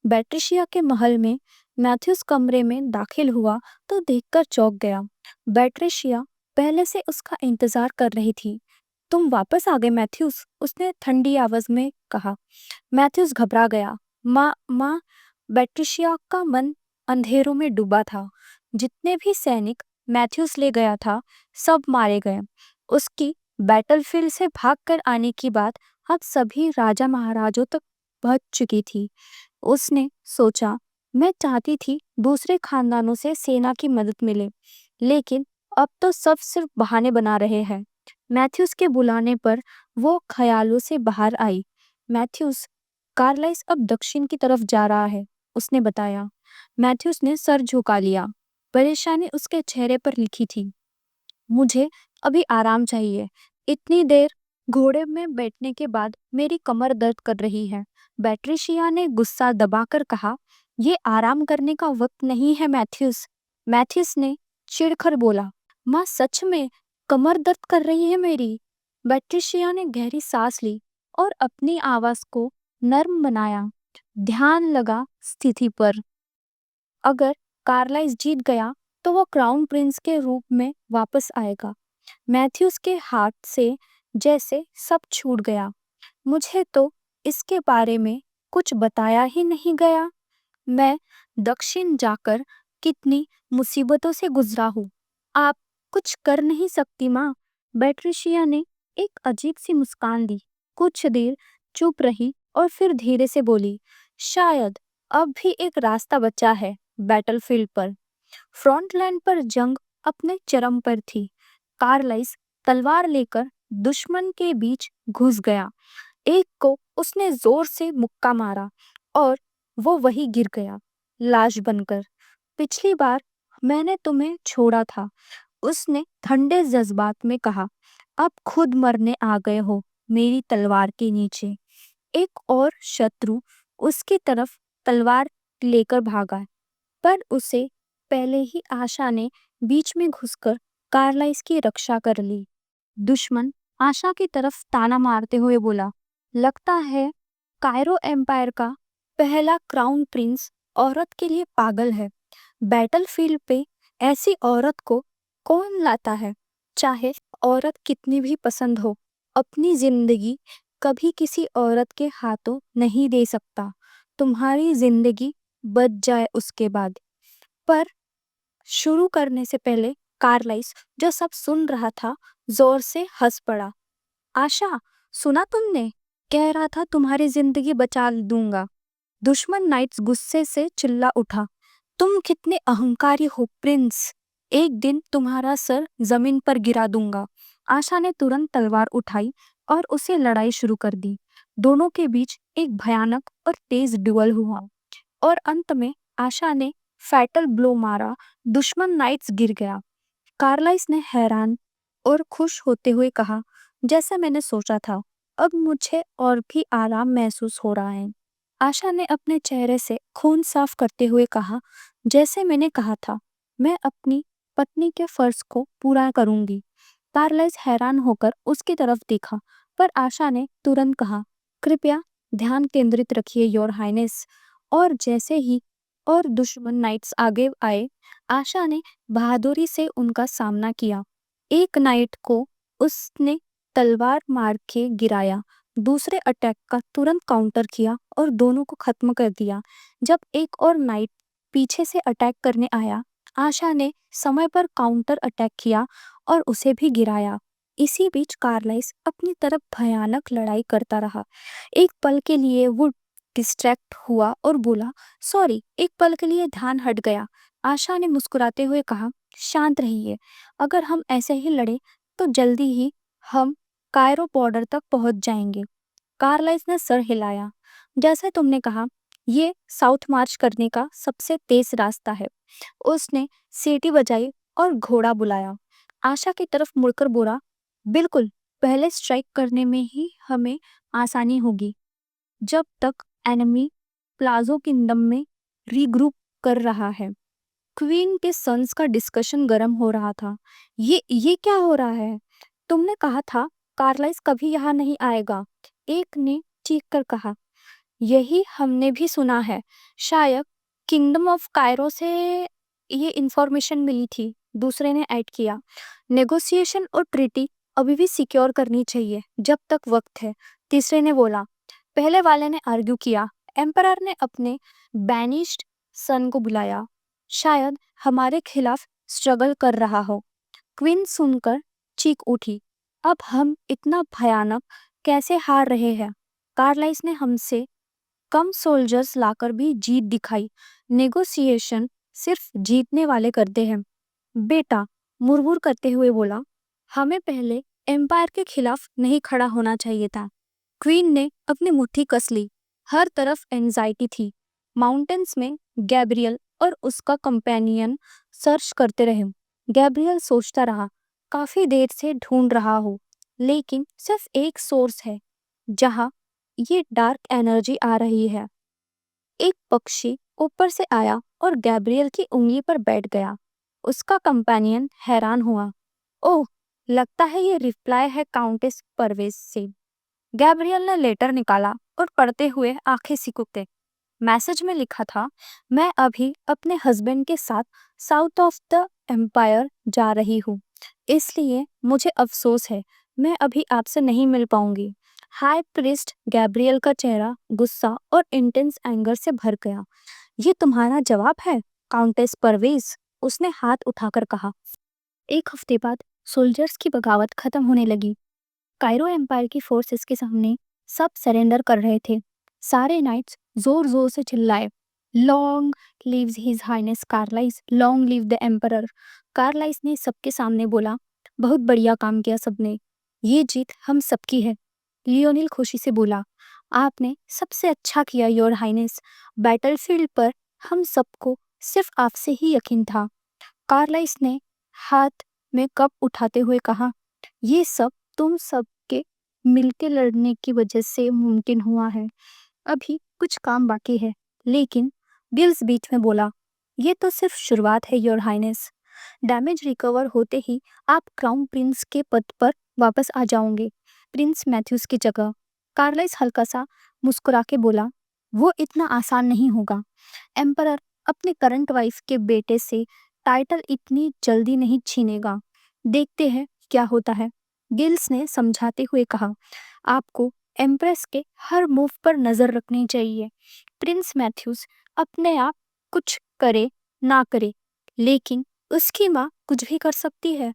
बैट्रिशिया के महल में मैथ्यूस कमरे में दाखिल हुआ तो देखकर चौंक गया। बैट्रिशिया पहले से उसका इंतजार कर रही थी। तुम वापस आ गए मैथ्यूस, उसने ठंडी आवाज में कहा। मैथ्यूस घबरा गया। माँ। बैट्रिशिया का मन अंधेरों में डूबा था। जितने भी सैनिक मैथ्यूस ले गया था सब मारे गए। उसकी बैटलफील्ड से भागकर आने की बात अब सभी राजा महाराजों तक पहुंच चुकी थी। उसने सोचा, मैं चाहती थी दूसरे खानदानों से सेना की मदद मिले, लेकिन अब तो सब सिर्फ बहाने बना रहे हैं। मैथ्यूस के बुलाने पर वो ख्यालों से बाहर आई। मैथ्यूस, कार्लाइस अब दक्षिण की तरफ जा रहा है, उसने बताया। मैथ्यूस ने सर झुका लिया। परेशानी उसके चेहरे पर लिखी थी। मुझे अभी आराम चाहिए। इतनी देर घोड़े में बैठने के बाद मेरी कमर दर्द कर रही है। बैट्रिशिया ने गुस्सा दबाकर कहा, ये आराम करने का वक्त नहीं है मैथ्यूस। मैथ्यूस ने चिढ़कर बोला, माँ सच में कमर दर्द कर रही है मेरी। बैट्रिशिया ने गहरी सांस ली और अपनी आवाज को नर्म बनाया। ध्यान लगा स्थिति पर। अगर कार्लाइस जीत गया तो वो क्राउन प्रिंस के रूप में वापस आएगा। मैथ्यूस के हाथ से जैसे सब छूट गया। मुझे तो इसके बारे में कुछ बताया ही नहीं गया। मैं दक्षिण जाकर कितनी मुसीबतों से गुजरा हूँ। आप कुछ कर नहीं सकती माँ। बैट्रिशिया ने एक अजीब सी मुस्कान दी। कुछ देर चुप रही और फिर धीरे से बोली, शायद अब भी एक रास्ता बचा है बैटलफील्ड पर। फ्रंट लाइन पर जंग अपने चरम पर थी। कार्लाइस तलवार लेकर दुश्मन के बीच घुस गया। एक को उसने जोर से मुक्का मारा और वो वही गिर गया, लाश बनकर। पिछली बार मैंने तुम्हें छोड़ा था, उसने ठंडे जज्बात में कहा। अब खुद मरने आ गए हो मेरी तलवार के नीचे। एक और शत्रु उसकी तरफ तलवार लेकर भागा, पर उसे पहले ही आशा ने बीच में घुसकर कार्लाइस की रक्षा कर ली। दुश्मन आशा की तरफ ताना मारते हुए बोला, लगता है कायरो एम्पायर का पहला क्राउन प्रिंस औरत के लिए पागल है। बैटलफील्ड पे ऐसी औरत को कौन लाता है? चाहे औरत कितनी भी पसंद हो, अपनी जिंदगी कभी किसी औरत के हाथों नहीं दे सकता। तुम्हारी जिंदगी बच जाए उसके बाद। पर शुरू करने से पहले कार्लाइस, जो सब सुन रहा था, जोर से हंस पड़ा। आशा, सुना तुमने? कह रहा था तुम्हारी जिंदगी बचा दूंगा। दुश्मन नाइट्स गुस्से से चिल्ला उठा। तुम कितने अहंकारी हो प्रिंस, एक दिन तुम्हारा सर जमीन पर गिरा दूंगा। आशा ने तुरंत तलवार उठाई और उसे लड़ाई शुरू कर दी। दोनों के बीच एक भयानक और तेज ड्यूअल हुआ और अंत में आशा ने फैटल ब्लो मारा। दुश्मन नाइट्स गिर गया। कार्लाइस ने हैरान और खुश होते हुए कहा, जैसा मैंने सोचा था, अब मुझे और भी आराम महसूस हो रहा है। आशा ने अपने चेहरे से खून साफ करते हुए कहा, जैसे मैंने कहा था, मैं अपनी पत्नी के फर्ज को पूरा करूंगी। कार्लाइस हैरान होकर उसकी तरफ देखा, पर आशा ने तुरंत कहा, कृपया ध्यान केंद्रित रखिए योर हाइनेस। और जैसे ही और दुश्मन नाइट्स आगे आए, आशा ने बहादुरी से उनका सामना किया। एक नाइट को उसने तलवार मार के गिराया, दूसरे अटैक का तुरंत काउंटर किया और दोनों को खत्म कर दिया। जब एक और नाइट पीछे से अटैक करने आया, आशा ने समय पर काउंटर अटैक किया और उसे भी गिराया। इसी बीच कार्लाइस अपनी तरफ भयानक लड़ाई करता रहा। एक पल के लिए वो डिस्ट्रैक्ट हुआ और बोला, सॉरी, एक पल के लिए ध्यान हट गया। आशा ने मुस्कुराते हुए कहा, शांत रहिए। अगर हम ऐसे ही लड़े तो जल्दी ही हम कायरो बॉर्डर तक पहुंच जाएंगे। कार्लाइस ने सर हिलाया। जैसे तुमने कहा, ये साउथ मार्च करने का सबसे तेज रास्ता है। उसने सीटी बजाई और घोड़ा बुलाया। आशा की तरफ मुड़कर बोला, बिल्कुल, पहले स्ट्राइक करने में ही हमें आसानी होगी, जब तक एनिमी प्लाजो किंगडम में रीग्रुप कर रहा है। क्वीन के सन्स का डिस्कशन गर्म हो रहा था। ये क्या हो रहा है? तुमने कहा था कार्लाइस कभी यहाँ नहीं आएगा, एक ने चीख कर कहा। यही हमने भी सुना है। शायद किंगडम ऑफ कायरो से ये इंफॉर्मेशन मिली थी, दूसरे ने ऐड किया। नेगोशिएशन और ट्रीटी अभी भी सिक्योर करनी चाहिए जब तक वक्त है, तीसरे ने बोला। पहले वाले ने आर्ग्यू किया। एम्परर ने अपने बैनिश्ड सन को बुलाया। शायद हमारे खिलाफ स्ट्रगल कर रहा हो। क्वीन सुनकर चीख उठी। अब हम इतना भयानक कैसे हार रहे हैं? कार्लाइस ने हमसे कम सोल्जर्स लाकर भी जीत दिखाई। नेगोशिएशन सिर्फ जीतने वाले करते हैं। बेटा मुरमुर करते हुए बोला, हमें पहले एम्पायर के खिलाफ नहीं खड़ा होना चाहिए था। क्वीन ने अपनी मुट्ठी कस ली। हर तरफ एंजाइटी थी। माउंटेन्स में गैब्रियल और उसका कंपेनियन सर्च करते रहे। गैब्रियल सोचता रहा, काफी देर से ढूंढ रहा हो, लेकिन सिर्फ एक सोर्स है जहां ये डार्क एनर्जी आ रही है। एक पक्षी ऊपर से आया और गैब्रियल की उंगली पर बैठ गया। उसका कंपेनियन हैरान हुआ। ओह, लगता है ये रिप्लाई है काउंटेस परवेज से। गैब्रियल ने लेटर निकाला और पढ़ते हुए आंखें सिकुड़ते। मैसेज में लिखा था, मैं अभी अपने हस्बैंड के साथ साउथ ऑफ द एम्पायर जा रही हूँ, इसलिए मुझे अफसोस है मैं अभी आपसे नहीं मिल पाऊंगी। हाई प्रीस्ट गैब्रियल का चेहरा गुस्सा और इंटेंस एंगर से भर गया। ये तुम्हारा जवाब है काउंटेस परवेज? उसने हाथ उठाकर कहा। एक हफ्ते बाद सोल्जर्स की बगावत खत्म होने लगी। कायरो एम्पायर की फोर्सेस के सामने सब सरेंडर कर रहे थे। सारे नाइट्स जोर जोर से चिल्लाए, long lives his highness Carlais, long live the emperor. Carlais ने सबके सामने बोला, बहुत बढ़िया काम किया सबने, ये जीत हम सबकी है। लियोनिल खुशी से बोला, आपने सबसे अच्छा किया योर हाइनेस। बैटलफील्ड पर हम सबको सिर्फ आपसे ही यकीन था। कार्लाइस ने हाथ में कप उठाते हुए कहा, ये सब तुम सबके मिलके लड़ने की वजह से मुमकिन हुआ है। अभी कुछ काम बाकी है, लेकिन गिल्स बीच में बोला, ये तो सिर्फ शुरुआत है योर हाइनेस। डैमेज रिकवर होते ही आप क्राउन प्रिंस के पद पर वापस आ जाओगे, प्रिंस मैथ्यूस की जगह। कार्लाइस हल्का सा मुस्कुरा के बोला, वो इतना आसान नहीं होगा। एम्परर अपने करंट वाइफ के बेटे से टाइटल इतनी जल्दी नहीं छीनेगा। देखते हैं क्या होता है। गिल्स ने समझाते हुए कहा, आपको एम्प्रेस के हर मूव पर नजर रखनी चाहिए। प्रिंस मैथ्यूस अपने आप कुछ करे ना करे, लेकिन उसकी माँ कुछ भी कर सकती है।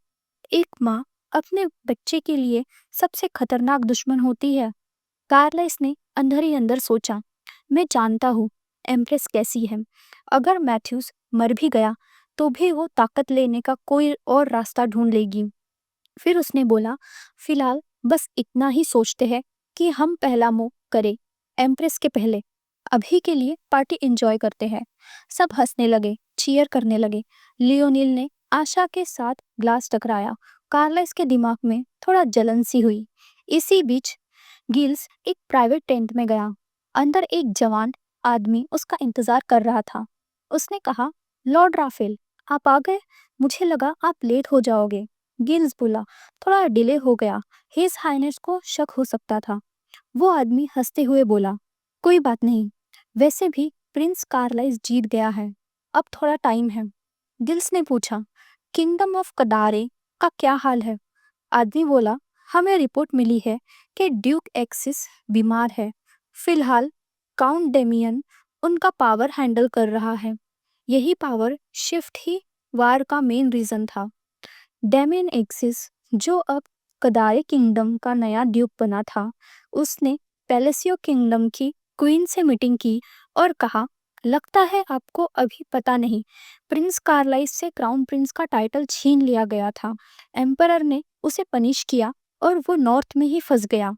एक माँ अपने बच्चे के लिए सबसे खतरनाक दुश्मन होती है। कार्लाइस ने अंदर ही अंदर सोचा, मैं जानता हूँ एम्प्रेस कैसी है। अगर मैथ्यूस मर भी गया तो भी वो ताकत लेने का कोई और रास्ता ढूंढ लेगी। फिर उसने बोला, फिलहाल बस इतना ही सोचते हैं कि हम पहला मूव करें एम्प्रेस के पहले। अभी के लिए पार्टी एंजॉय करते हैं। सब हंसने लगे, चीयर करने लगे। लियोनिल ने आशा के साथ ग्लास टकराया। कार्लाइस के दिमाग में थोड़ा जलन सी हुई। इसी बीच गिल्स एक प्राइवेट टेंट में गया। अंदर एक जवान आदमी उसका इंतजार कर रहा था। उसने कहा, लॉर्ड राफेल, आप आ गए? मुझे लगा आप लेट हो जाओगे। गिल्स बोला, थोड़ा डिले हो गया, हिज हाइनेस को शक हो सकता था। वो आदमी हंसते हुए बोला, कोई बात नहीं, वैसे भी प्रिंस कार्लाइस जीत गया है, अब थोड़ा टाइम है। गिल्स ने पूछा, किंगडम ऑफ कदारे का क्या हाल है? आदमी बोला, हमें रिपोर्ट मिली है कि ड्यूक एक्सिस बीमार है। फिलहाल काउंट डेमियन उनका पावर हैंडल कर रहा है। यही पावर शिफ्ट ही वार का मेन रीजन था। डेमियन एक्सिस, जो अब कदारे किंगडम का नया ड्यूक बना था, उसने पैलेसियो किंगडम की क्वीन से मीटिंग की और कहा, लगता है आपको अभी पता नहीं, प्रिंस कार्लाइस से क्राउन प्रिंस का टाइटल छीन लिया गया था। एम्परर ने उसे पनिश किया और वो नॉर्थ में ही फंस गया।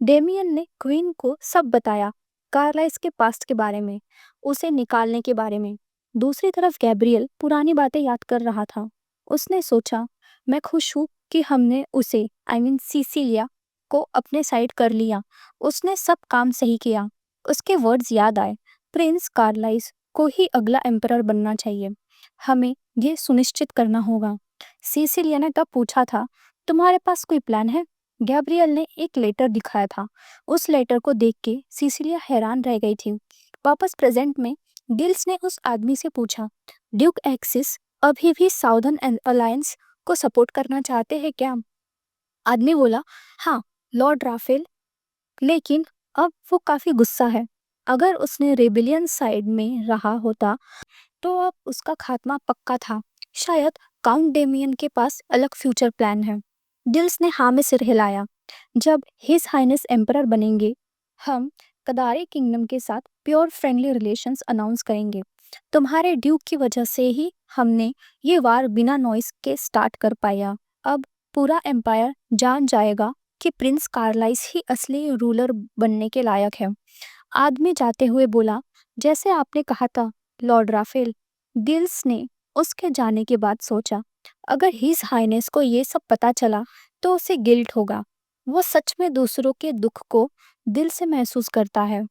डेमियन ने क्वीन को सब बताया, कार्लाइस के पास्ट के बारे में, उसे निकालने के बारे में। दूसरी तरफ गैब्रियल पुरानी बातें याद कर रहा था। उसने सोचा, मैं खुश हूँ कि हमने उसे सीसिलिया को अपने साइड कर लिया। उसने सब काम सही किया। उसके वर्ड्स याद आए, प्रिंस कार्लाइस को ही अगला एम्परर बनना चाहिए। हमें ये सुनिश्चित करना होगा। सीसिलिया ने तब पूछा था, तुम्हारे पास कोई प्लान है? गैब्रियल ने एक लेटर दिखाया था। उस लेटर को देख के सिसिलिया हैरान रह गई थी। वापस प्रेजेंट में गिल्स ने उस आदमी से पूछा, ड्यूक एक्सिस अभी भी साउदर्न अलायंस को सपोर्ट करना चाहते हैं क्या? आदमी बोला, हाँ लॉर्ड राफेल, लेकिन अब वो काफी गुस्सा है। अगर उसने रेबिलियन साइड में रहा होता तो अब उसका खात्मा पक्का था। शायद काउंट डेमियन के पास अलग फ्यूचर प्लान है। डिल्स ने हाँ में सिर हिलाया। जब हिज हाइनेस एम्परर बनेंगे, हम कदारे किंगडम के साथ प्योर फ्रेंडली रिलेशंस अनाउंस करेंगे। तुम्हारे ड्यूक की वजह से ही हमने ये वार बिना नॉइस के स्टार्ट कर पाया। अब पूरा एम्पायर जान जाएगा कि प्रिंस कार्लाइस ही असली रूलर बनने के लायक है। आदमी जाते हुए बोला, जैसे आपने कहा था लॉर्ड राफेल। गिल्स ने उसके जाने के बाद सोचा, अगर हिज हाइनेस को ये सब पता चला तो उसे गिल्ट होगा। वो सच में दूसरों के दुख को दिल से महसूस करता है।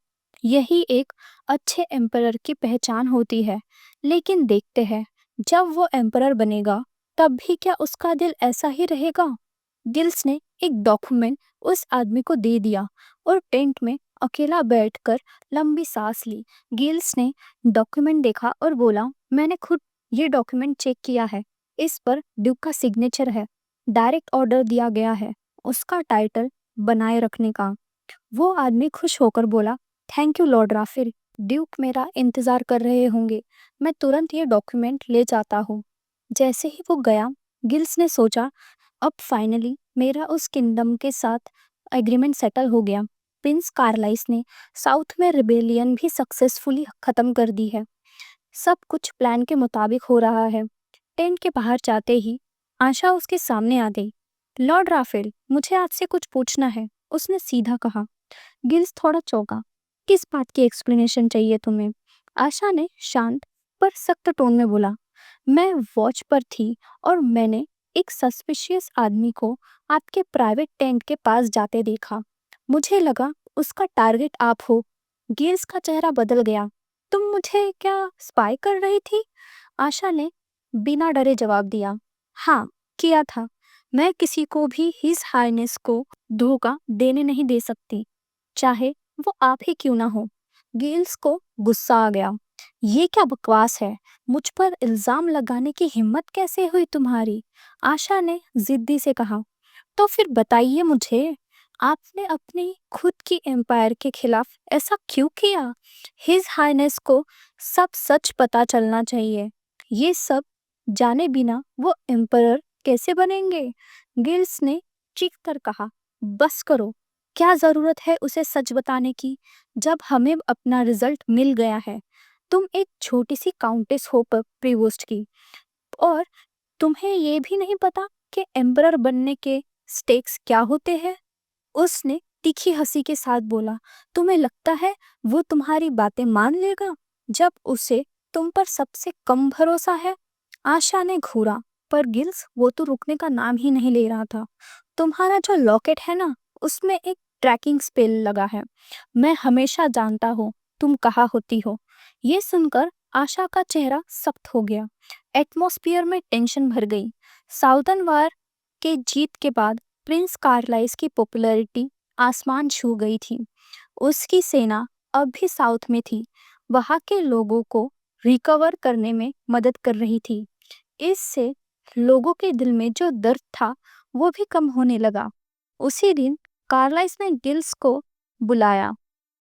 यही एक अच्छे एम्परर की पहचान होती है। लेकिन देखते हैं, जब वो एम्परर बनेगा तब भी क्या उसका दिल ऐसा ही रहेगा? गिल्स ने एक डॉक्यूमेंट उस आदमी को दे दिया और टेंट में अकेला बैठकर लंबी सांस ली। गिल्स ने डॉक्यूमेंट देखा और बोला, मैंने खुद ये डॉक्यूमेंट चेक किया है। इस पर ड्यूक का सिग्नेचर है। डायरेक्ट ऑर्डर दिया गया है उसका टाइटल बनाए रखने का। वो आदमी खुश होकर बोला, thank you lord Raphael. Duke मेरा इंतजार कर रहे होंगे। मैं तुरंत ये डॉक्यूमेंट ले जाता हूँ। जैसे ही वो गया, गिल्स ने सोचा, अब फाइनली मेरा उस किंगडम के साथ एग्रीमेंट सेटल हो गया। प्रिंस कार्लाइस ने साउथ में रिबेलियन भी सक्सेसफुली खत्म कर दी है। सब कुछ प्लान के मुताबिक हो रहा है। टेंट के बाहर जाते ही आशा उसके सामने आ गई। लॉर्ड राफेल, मुझे आपसे कुछ पूछना है, उसने सीधा कहा। गिल्स थोड़ा चौंका। किस बात की एक्सप्लेनेशन चाहिए तुम्हें? आशा ने शांत पर सख्त टोन में बोला, मैं वॉच पर थी और मैंने एक सस्पिशियस आदमी को आपके प्राइवेट टेंट के पास जाते देखा। मुझे लगा उसका टारगेट आप हो। गिल्स का चेहरा बदल गया। तुम मुझे क्या स्पाई कर रही थी? आशा ने बिना डरे जवाब दिया, हाँ किया था। मैं किसी को भी हिज हाइनेस को धोखा देने नहीं दे सकती, चाहे वो आप ही क्यों ना हो। गिल्स को गुस्सा आ गया। ये क्या बकवास है? मुझ पर इल्जाम लगाने की हिम्मत कैसे हुई तुम्हारी? आशा ने जिद्दी से कहा, तो फिर बताइए मुझे, आपने अपनी खुद की एम्पायर के खिलाफ ऐसा क्यों किया? हिज हाइनेस को सब सच पता चलना चाहिए। ये सब जाने बिना वो एम्परर कैसे बनेंगे? गिल्स ने चीख कर कहा, बस करो। क्या जरूरत है उसे सच बताने की, जब हमें अपना रिजल्ट मिल गया है। तुम एक छोटी सी काउंटेस हो प्रीवोस्ट की, और तुम्हें ये भी नहीं पता कि एम्परर बनने के स्टेक्स क्या होते हैं। उसने तीखी हंसी के साथ बोला, तुम्हें लगता है वो तुम्हारी बातें मान लेगा जब उसे तुम पर सबसे कम भरोसा है? आशा ने घूरा, पर गिल्स वो तो रुकने का नाम ही नहीं ले रहा था। तुम्हारा जो लॉकेट है ना, उसमें एक ट्रैकिंग स्पेल लगा है। मैं हमेशा जानता हूँ तुम कहाँ होती हो। ये सुनकर आशा का चेहरा सख्त हो गया। एटमॉस्फेयर में टेंशन भर गई। साउदर्न वार के जीत के बाद प्रिंस कार्लाइस की पॉपुलैरिटी आसमान छू गई थी। उसकी सेना अब भी साउथ में थी, वहां के लोगों को रिकवर करने में मदद कर रही थी। इससे लोगों के दिल में जो दर्द था वो भी कम होने लगा। उसी दिन कार्लाइस ने गिल्स को बुलाया,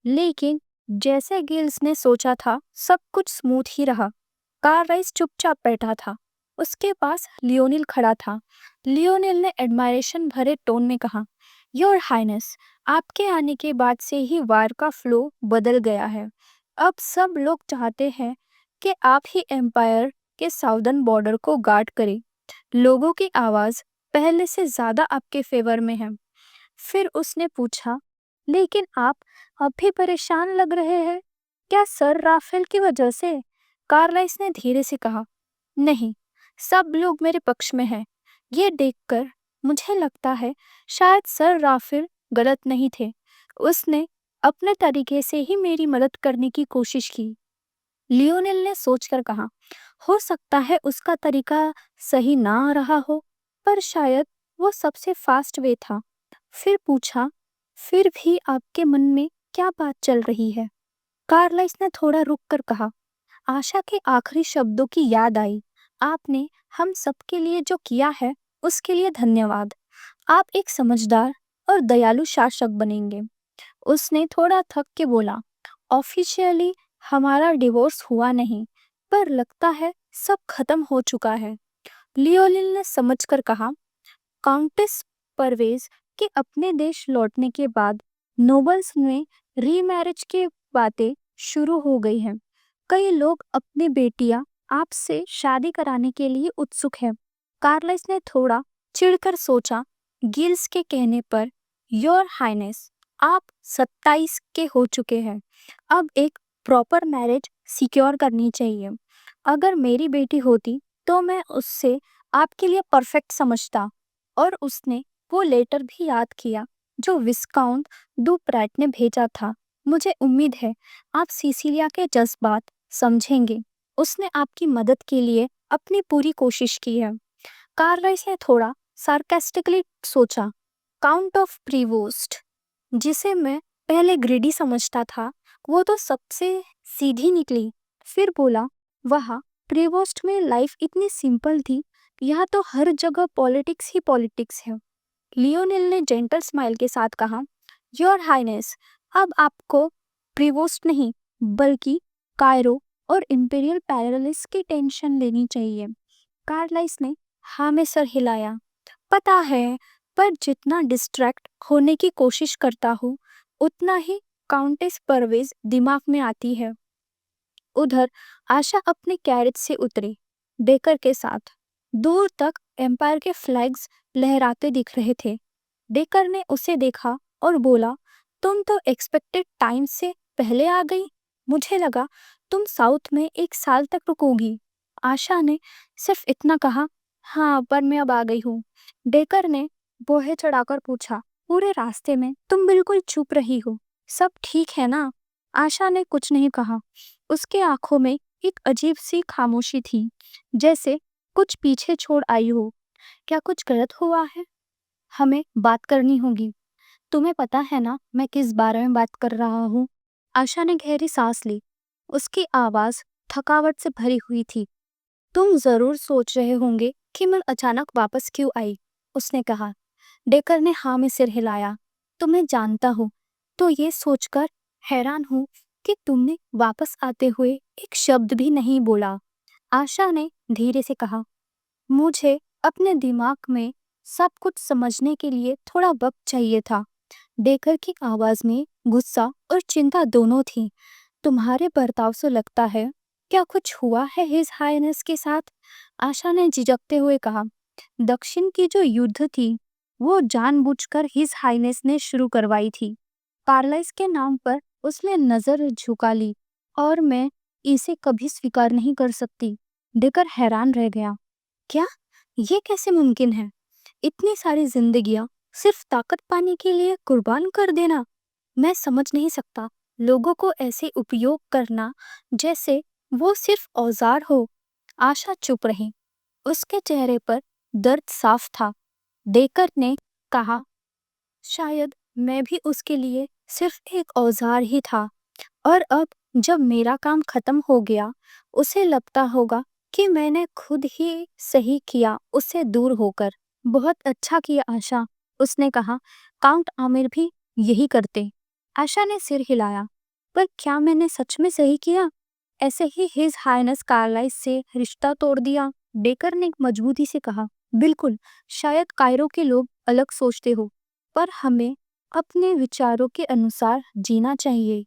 लेकिन जैसे गिल्स ने सोचा था सब कुछ स्मूथ ही रहा। कार्लाइस चुपचाप बैठा था। उसके पास लियोनिल खड़ा था। लियोनिल ने एडमायरेशन भरे टोन में कहा, योर हाइनेस, आपके आने के बाद से ही वार का फ्लो बदल गया है। अब सब लोग चाहते हैं कि आप ही एम्पायर के साउदर्न बॉर्डर को गार्ड करें। लोगों की आवाज पहले से ज्यादा आपके फेवर में है। फिर उसने पूछा, लेकिन आप अब भी परेशान लग रहे हैं, क्या सर राफेल की वजह से? कार्लाइस ने धीरे से कहा, नहीं, सब लोग मेरे पक्ष में हैं। ये देखकर मुझे लगता है शायद सर राफेल गलत नहीं थे। उसने अपने तरीके से ही मेरी मदद करने की कोशिश की। लियोनेल ने सोचकर कहा, हो सकता है उसका तरीका सही ना रहा हो, पर शायद वो सबसे फास्ट वे था। फिर पूछा, फिर भी आपके मन में क्या बात चल रही है? कार्लाइस ने थोड़ा रुक कर कहा, आशा के आखिरी शब्दों की याद आई। आपने हम सबके लिए जो किया है उसके लिए धन्यवाद। आप एक समझदार और दयालु शासक बनेंगे। उसने थोड़ा थक के बोला, ऑफिशियली हमारा डिवोर्स हुआ नहीं, पर लगता है सब खत्म हो चुका है। लियोनिल ने समझकर कहा, काउंटेस परवेज के अपने देश लौटने के बाद नोबल्स में रीमैरिज की बातें शुरू हो गई हैं। कई लोग अपनी बेटियां आपसे शादी कराने के लिए उत्सुक हैं। कार्लाइस ने थोड़ा चिढ़कर सोचा, गिल्स के कहने पर, योर हाइनेस, आप 27 के हो चुके हैं। अब एक प्रॉपर मैरिज सिक्योर करनी चाहिए। अगर मेरी बेटी होती तो मैं उससे आपके लिए परफेक्ट समझता। और उसने वो लेटर भी याद किया जो विस्काउंट दु प्रैट ने भेजा था। मुझे उम्मीद है आप सिसिलिया के जज्बात समझेंगे। उसने आपकी मदद के लिए अपनी पूरी कोशिश की है। कार्लाइस ने थोड़ा सार्केस्टिकली सोचा, काउंट ऑफ प्रीवोस्ट, जिसे मैं पहले ग्रीडी समझता था, वो तो सबसे सीधी निकली। फिर बोला, वाह, प्रीवोस्ट में लाइफ इतनी सिंपल थी, यहाँ तो हर जगह पॉलिटिक्स ही पॉलिटिक्स है। लियोनिल ने जेंटल स्माइल के साथ कहा, योर हाइनेस, अब आपको प्रीवोस्ट नहीं बल्कि कायरो और इंपीरियल पैलेस की टेंशन लेनी चाहिए। कार्लाइस ने हाँ में सर हिलाया। पता है, पर जितना डिस्ट्रैक्ट होने की कोशिश करता हूँ उतना ही काउंटेस परवेज दिमाग में आती है। उधर आशा अपने कैरेज से उतरी, डेकर के साथ। दूर तक एम्पायर के फ्लैग्स लहराते दिख रहे थे। डेकर ने उसे देखा और बोला, तुम तो एक्सपेक्टेड टाइम से पहले आ गई। मुझे लगा तुम साउथ में 1 साल तक रुकोगी। आशा ने सिर्फ इतना कहा, हाँ, पर मैं अब आ गई हूँ। डेकर ने बोहे चढ़ाकर पूछा, पूरे रास्ते में तुम बिल्कुल चुप रही हो, सब ठीक है ना? आशा ने कुछ नहीं कहा। उसके आंखों में एक अजीब सी खामोशी थी, जैसे कुछ पीछे छोड़ आई हो। क्या कुछ गलत हुआ है? हमें बात करनी होगी। तुम्हें पता है ना मैं किस बारे में बात कर रहा हूँ? आशा ने गहरी सांस ली। उसकी आवाज थकावट से भरी हुई थी। तुम जरूर सोच रहे होंगे कि मैं अचानक वापस क्यों आई, उसने कहा। डेकर ने हाँ में सिर हिलाया। तुम्हें जानता हूँ तो ये सोचकर हैरान हूँ कि तुमने वापस आते हुए एक शब्द भी नहीं बोला। आशा ने धीरे से कहा, मुझे अपने दिमाग में सब कुछ समझने के लिए थोड़ा वक्त चाहिए था। डेकर की आवाज में गुस्सा और चिंता दोनों थी। तुम्हारे बर्ताव से लगता है क्या कुछ हुआ है हिज हाइनेस के साथ? आशा ने झिझकते हुए कहा, दक्षिण की जो युद्ध थी वो जानबूझकर हिज हाइनेस ने शुरू करवाई थी। कार्लाइस के नाम पर उसने नजर झुका ली और मैं इसे कभी स्वीकार नहीं कर सकती। डेकर हैरान रह गया। क्या? ये कैसे मुमकिन है? इतनी सारी जिंदगियां सिर्फ ताकत पाने के लिए कुर्बान कर देना? मैं समझ नहीं सकता। लोगों को ऐसे उपयोग करना जैसे वो सिर्फ औजार हो। आशा चुप रही। उसके चेहरे पर दर्द साफ था। डेकर ने कहा, शायद मैं भी उसके लिए सिर्फ एक औजार ही था, और अब जब मेरा काम खत्म हो गया उसे लगता होगा कि मैंने खुद ही सही किया उससे दूर होकर। बहुत अच्छा किया आशा, उसने कहा। काउंट आमिर भी यही करते। आशा ने सिर हिलाया। पर क्या मैंने सच में सही किया? ऐसे ही हिज हाइनेस कार्लाइस से रिश्ता तोड़ दिया? डेकर ने मजबूती से कहा, बिल्कुल। शायद कायरो के लोग अलग सोचते हो, पर हमें अपने विचारों के अनुसार जीना चाहिए।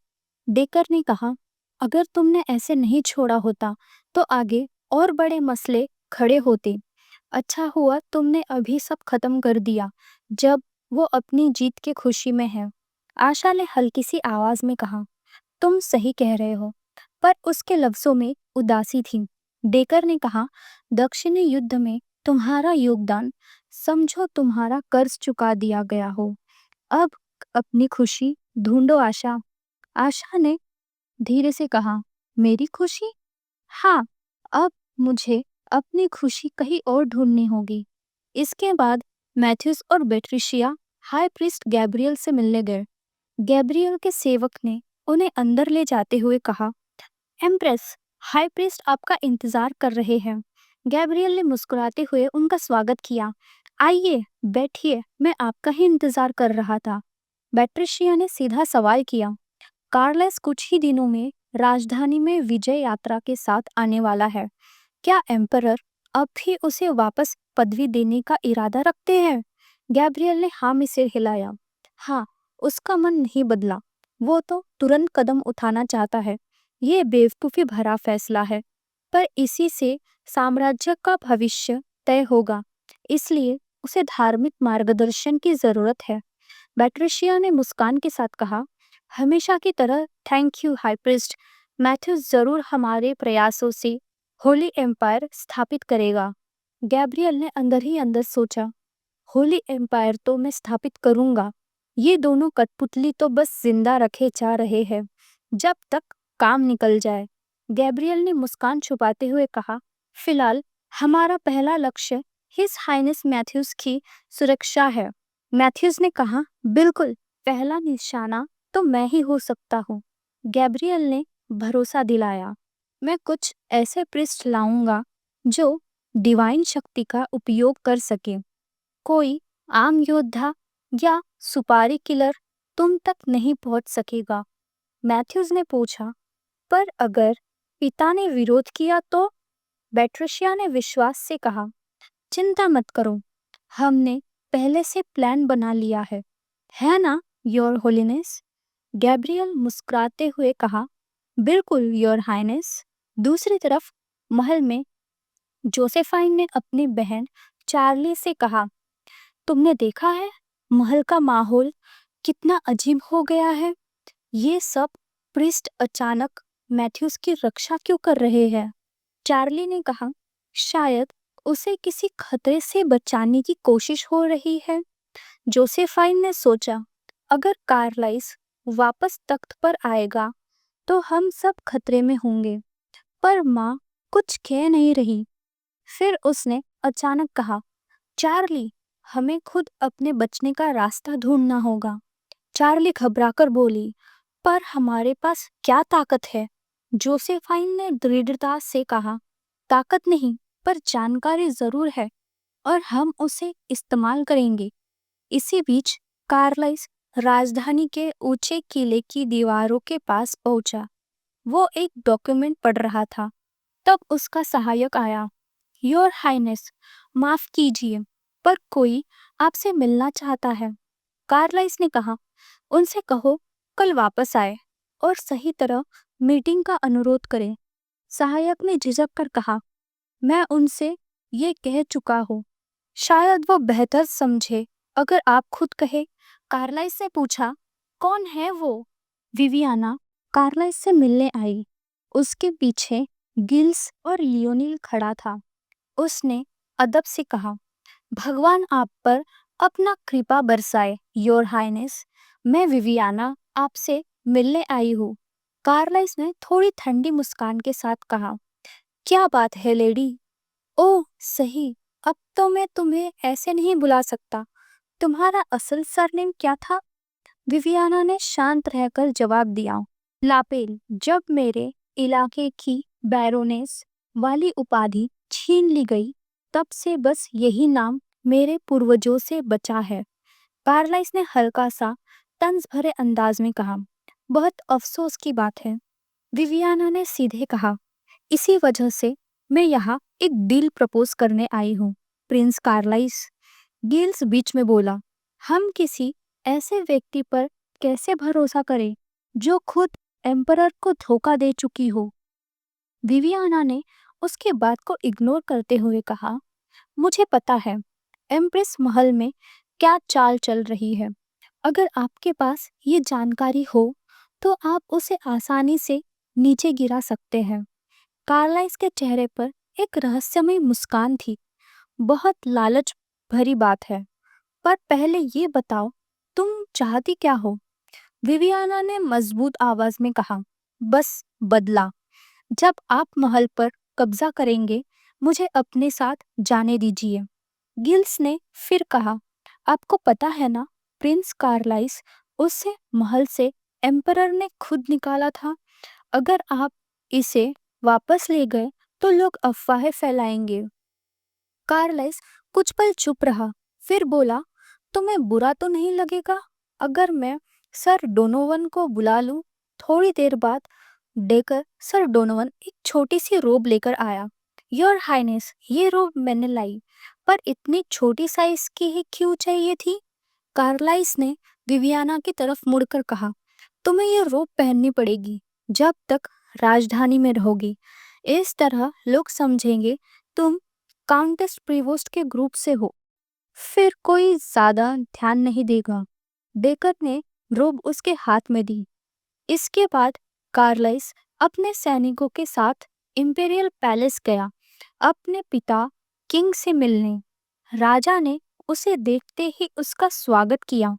डेकर ने कहा, अगर तुमने ऐसे नहीं छोड़ा होता तो आगे और बड़े मसले खड़े होते। अच्छा हुआ तुमने अभी सब खत्म कर दिया जब वो अपनी जीत की खुशी में है। आशा ने हल्की सी आवाज में कहा, तुम सही कह रहे हो, पर उसके लफ्जों में उदासी थी। डेकर ने कहा, दक्षिणी युद्ध में तुम्हारा योगदान समझो तुम्हारा कर्ज चुका दिया गया हो। अब अपनी खुशी ढूंढो आशा। आशा ने धीरे से कहा, मेरी खुशी? हाँ, अब मुझे अपनी खुशी कहीं और ढूंढनी होगी। इसके बाद मैथ्यूस और बेट्रिशिया हाई प्रीस्ट गैब्रियल से मिलने गए। गैब्रियल के सेवक ने उन्हें अंदर ले जाते हुए कहा, एम्प्रेस, हाई प्रीस्ट आपका इंतजार कर रहे हैं। गैब्रियल ने मुस्कुराते हुए उनका स्वागत किया। आइए, बैठिए, मैं आपका ही इंतजार कर रहा था। बैट्रिशिया ने सीधा सवाल किया, कार्लस कुछ ही दिनों में राजधानी में विजय यात्रा के साथ आने वाला है। क्या एम्परर अब भी उसे वापस पदवी देने का इरादा रखते हैं? गैब्रियल ने हाँ में सिर हिलाया। हाँ, उसका मन नहीं बदला। वो तो तुरंत कदम उठाना चाहता है। ये बेवकूफ़ी भरा फैसला है, पर इसी से साम्राज्य का भविष्य तय होगा, इसलिए उसे धार्मिक मार्गदर्शन की ज़रूरत है। बैट्रिशिया ने मुस्कान के साथ कहा, हमेशा की तरह thank you high priest. Matthews जरूर हमारे प्रयासों से होली एम्पायर स्थापित करेगा। गैब्रियल ने अंदर ही अंदर सोचा, होली एम्पायर तो मैं स्थापित करूंगा, ये दोनों कठपुतली तो बस जिंदा रखे जा रहे हैं जब तक काम निकल जाए। गैब्रियल ने मुस्कान छुपाते हुए कहा, फिलहाल हमारा पहला लक्ष्य हिज हाइनेस मैथ्यूस की सुरक्षा है। मैथ्यूस ने कहा, बिल्कुल, पहला निशाना तो मैं ही हो सकता हूँ। गैब्रियल ने भरोसा दिलाया, मैं कुछ ऐसे पृष्ठ लाऊंगा जो डिवाइन शक्ति का उपयोग कर सके। कोई आम योद्धा या सुपारी किलर तुम तक नहीं पहुंच सकेगा। मैथ्यूज ने पूछा, पर अगर पिता ने विरोध किया तो? बैट्रिशिया ने विश्वास से कहा, चिंता मत करो, हमने पहले से प्लान बना लिया है ना योर होलीनेस? गैब्रियल मुस्कुराते हुए कहा, बिल्कुल योर हाइनेस। दूसरी तरफ महल में जोसेफाइन ने अपनी बहन चार्ली से कहा, तुमने देखा है महल का माहौल कितना अजीब हो गया है। ये सब प्रिस्ट अचानक मैथ्यूस की रक्षा क्यों कर रहे हैं? चार्ली ने कहा, शायद उसे किसी खतरे से बचाने की कोशिश हो रही है। जोसेफाइन ने सोचा, अगर कार्लाइस वापस तख्त पर आएगा तो हम सब खतरे में होंगे। पर माँ कुछ कह नहीं रही। फिर उसने अचानक कहा, चार्ली, हमें खुद अपने बचने का रास्ता ढूंढना होगा। चार्ली घबराकर बोली, पर हमारे पास क्या ताकत है? जोसेफाइन ने दृढ़ता से कहा, ताकत नहीं, पर जानकारी जरूर है और हम उसे इस्तेमाल करेंगे। इसी बीच कार्लाइस राजधानी के ऊंचे किले की दीवारों के पास पहुंचा। वो एक डॉक्यूमेंट पढ़ रहा था। तब उसका सहायक आया। योर हाइनेस, माफ कीजिए, पर कोई आपसे मिलना चाहता है। कार्लाइस ने कहा, उनसे कहो कल वापस आए और सही तरह मीटिंग का अनुरोध करें। सहायक ने झिझक कर कहा, मैं उनसे ये कह चुका हूँ, शायद वो बेहतर समझे अगर आप खुद कहे। कार्लाइस ने पूछा, कौन है वो? विवियाना कार्लाइस से मिलने आई। उसके पीछे गिल्स और लियोनिल खड़ा था। उसने अदब से कहा, भगवान आप पर अपना कृपा बरसाए योर हाइनेस। मैं विवियाना आपसे मिलने आई हूँ। कार्लाइस ने थोड़ी ठंडी मुस्कान के साथ कहा, क्या बात है लेडी? ओह सही, अब तो मैं तुम्हें ऐसे नहीं बुला सकता। तुम्हारा असल सरनेम क्या था? विवियाना ने शांत रहकर जवाब दिया, लापेल। जब मेरे इलाके की बैरोनेस वाली उपाधि छीन ली गई, तब से बस यही नाम मेरे पूर्वजों से बचा है। कार्लाइस ने हल्का सा तंज भरे अंदाज में कहा, बहुत अफसोस की बात है। विवियाना ने सीधे कहा, इसी वजह से मैं यहाँ एक डील प्रपोज करने आई हूँ प्रिंस कार्लाइस। गिल्स बीच में बोला, हम किसी ऐसे व्यक्ति पर कैसे भरोसा करें जो खुद एम्परर को धोखा दे चुकी हो? विवियाना ने उसके बात को इग्नोर करते हुए कहा, मुझे पता है एम्प्रेस महल में क्या चाल चल रही है। अगर आपके पास ये जानकारी हो तो आप उसे आसानी से नीचे गिरा सकते हैं। कार्लाइस के चेहरे पर एक रहस्यमय मुस्कान थी। बहुत लालच भरी बात है, पर पहले ये बताओ तुम चाहती क्या हो? विवियाना ने मजबूत आवाज में कहा, बस बदला। जब आप महल पर कब्जा करेंगे, मुझे अपने साथ जाने दीजिए। गिल्स ने फिर कहा, आपको पता है ना प्रिंस कार्लाइस उसे महल से एम्परर ने खुद निकाला था। अगर आप इसे वापस ले गए तो लोग अफवाहें फैलाएंगे। कार्लाइस कुछ पल चुप रहा, फिर बोला, तुम्हें बुरा तो नहीं लगेगा अगर मैं सर डोनोवन को बुला लूं? थोड़ी देर बाद डेकर सर डोनोवन एक छोटी सी रोब लेकर आया। योर हाइनेस, ये रोब मैंने लाई, पर इतनी छोटी साइज की ही क्यों चाहिए थी? कार्लाइस ने विवियाना की तरफ मुड़कर कहा, तुम्हें ये रोब पहननी पड़ेगी जब तक राजधानी में रहोगी। इस तरह लोग समझेंगे तुम काउंटेस प्रीवोस्ट के ग्रुप से हो, फिर कोई ज्यादा ध्यान नहीं देगा। डेकर ने रोब उसके हाथ में दी। इसके बाद कार्लाइस अपने सैनिकों के साथ इंपीरियल पैलेस गया अपने पिता किंग से मिलने। राजा ने उसे देखते ही उसका स्वागत किया।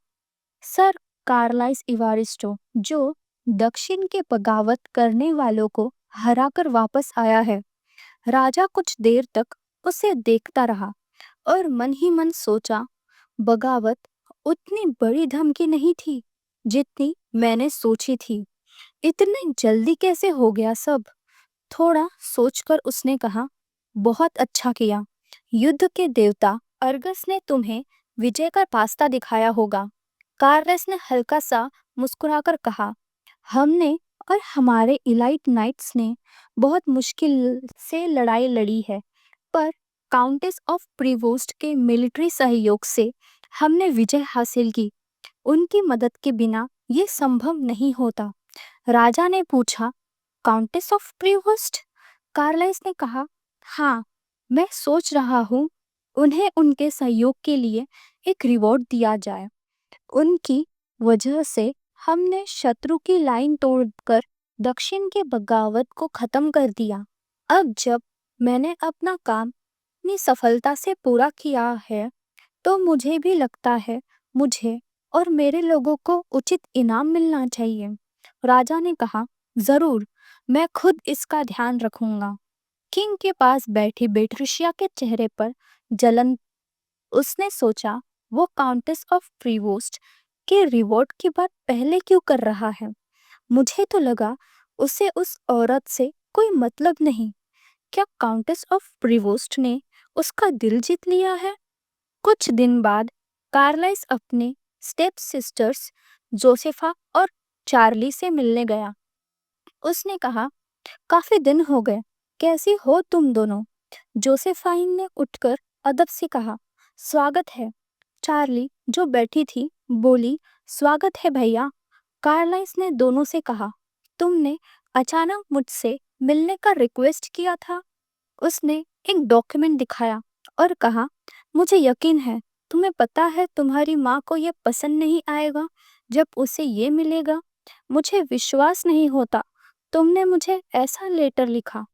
सर कार्लाइस इवारिस्टो, जो दक्षिण के बगावत करने वालों को हराकर वापस आया है। राजा कुछ देर तक उसे देखता रहा और मन ही मन सोचा, बगावत उतनी बड़ी धमकी नहीं थी जितनी मैंने सोची थी। इतने जल्दी कैसे हो गया सब? थोड़ा सोचकर उसने कहा, बहुत अच्छा किया। युद्ध के देवता अर्गस ने तुम्हें विजय का रास्ता दिखाया होगा। कार्लस ने हल्का सा मुस्कुराकर कहा, हमने और हमारे इलाइट नाइट्स ने बहुत मुश्किल से लड़ाई लड़ी है, पर काउंटेस ऑफ प्रीवोस्ट के मिलिट्री सहयोग से हमने विजय हासिल की। उनकी मदद के बिना ये संभव नहीं होता। राजा ने पूछा, काउंटेस ऑफ प्रीवोस्ट? कार्लाइस ने कहा, हाँ, मैं सोच रहा हूँ उन्हें उनके सहयोग के लिए एक रिवॉर्ड दिया जाए। उनकी वजह से हमने शत्रु की लाइन तोड़कर दक्षिण के बगावत को खत्म कर दिया। अब जब मैंने अपना काम इतनी सफलता से पूरा किया है, तो मुझे भी लगता है मुझे और मेरे लोगों को उचित इनाम मिलना चाहिए। राजा ने कहा, जरूर, मैं खुद इसका ध्यान रखूंगा। किंग के पास बैठी बेट्रिशिया के चेहरे पर जलन। उसने सोचा, वो काउंटेस ऑफ प्रीवोस्ट के रिवॉर्ड की बात पहले क्यों कर रहा है? मुझे तो लगा उसे उस औरत से कोई मतलब नहीं। क्या काउंटेस ऑफ प्रीवोस्ट ने उसका दिल जीत लिया है? कुछ दिन बाद कार्लाइस अपने स्टेप सिस्टर्स जोसेफा और चार्ली से मिलने गया। उसने कहा, काफी दिन हो गए, कैसी हो तुम दोनों? जोसेफाइन ने उठकर अदब से कहा, स्वागत है। चार्ली, जो बैठी थी, बोली, स्वागत है भैया। कार्लाइस ने दोनों से कहा, तुमने अचानक मुझसे मिलने का रिक्वेस्ट किया था। उसने एक डॉक्यूमेंट दिखाया और कहा, मुझे यकीन है तुम्हें पता है तुम्हारी माँ को यह पसंद नहीं आएगा जब उसे ये मिलेगा। मुझे विश्वास नहीं होता तुमने मुझे ऐसा लेटर लिखा।